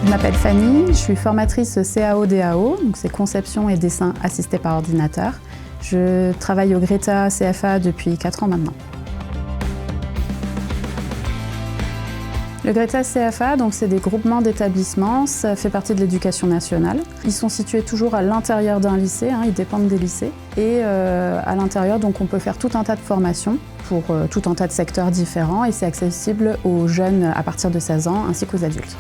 Je m'appelle Fanny, je suis formatrice CAO-DAO, donc c'est conception et dessin assisté par ordinateur. Je travaille au Greta CFA depuis 4 ans maintenant. Le Greta CFA, c'est des groupements d'établissements, ça fait partie de l'éducation nationale. Ils sont situés toujours à l'intérieur d'un lycée, ils dépendent des lycées. Et à l'intérieur, on peut faire tout un tas de formations pour tout un tas de secteurs différents et c'est accessible aux jeunes à partir de 16 ans ainsi qu'aux adultes.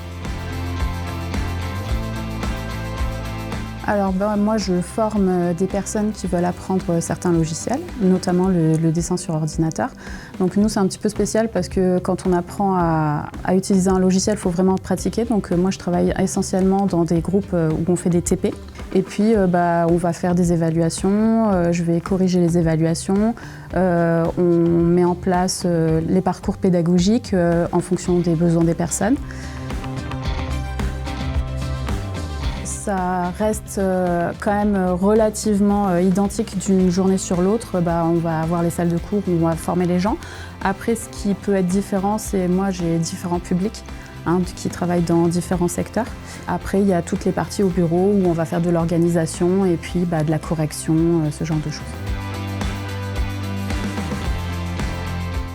Alors moi je forme des personnes qui veulent apprendre certains logiciels, notamment le dessin sur ordinateur. Donc nous c'est un petit peu spécial parce que quand on apprend à utiliser un logiciel, il faut vraiment pratiquer. Donc moi je travaille essentiellement dans des groupes où on fait des TP. Et puis on va faire des évaluations, je vais corriger les évaluations, on met en place les parcours pédagogiques en fonction des besoins des personnes. Ça reste quand même relativement identique d'une journée sur l'autre. On va avoir les salles de cours où on va former les gens. Après, ce qui peut être différent, c'est moi j'ai différents publics qui travaillent dans différents secteurs. Après, il y a toutes les parties au bureau où on va faire de l'organisation et puis de la correction, ce genre de choses.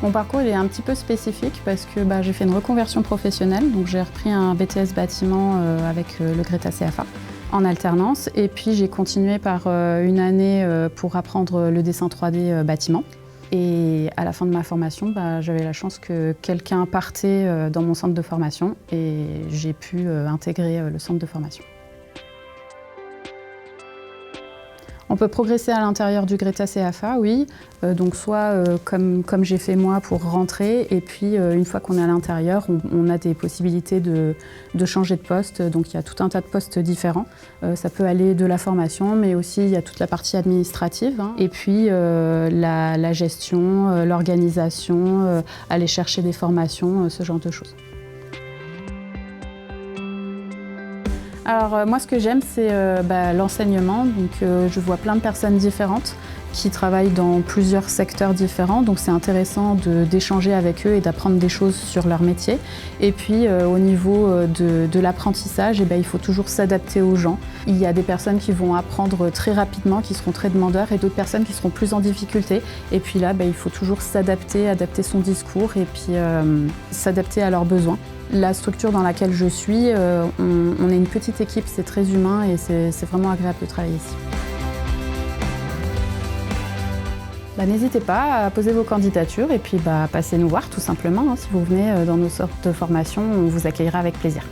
Mon parcours il est un petit peu spécifique parce que j'ai fait une reconversion professionnelle, donc j'ai repris un BTS bâtiment avec le Greta CFA en alternance et puis j'ai continué par une année pour apprendre le dessin 3D bâtiment. Et à la fin de ma formation, j'avais la chance que quelqu'un partait dans mon centre de formation et j'ai pu intégrer le centre de formation. On peut progresser à l'intérieur du Greta CFA, oui. Donc soit comme j'ai fait moi pour rentrer et puis une fois qu'on est à l'intérieur, on a des possibilités de changer de poste. Donc il y a tout un tas de postes différents. Ça peut aller de la formation, mais aussi il y a toute la partie administrative. Et puis la gestion, l'organisation, aller chercher des formations, ce genre de choses. Alors moi ce que j'aime c'est l'enseignement, donc je vois plein de personnes différentes qui travaillent dans plusieurs secteurs différents, donc c'est intéressant d'échanger avec eux et d'apprendre des choses sur leur métier. Et puis au niveau de l'apprentissage, il faut toujours s'adapter aux gens. Il y a des personnes qui vont apprendre très rapidement, qui seront très demandeurs et d'autres personnes qui seront plus en difficulté. Et puis là, il faut toujours s'adapter, adapter son discours et puis s'adapter à leurs besoins. La structure dans laquelle je suis, on est une petite équipe, c'est très humain et c'est vraiment agréable de travailler ici. N'hésitez pas à poser vos candidatures et puis passez nous voir tout simplement. Si vous venez dans nos sortes de formations, on vous accueillera avec plaisir.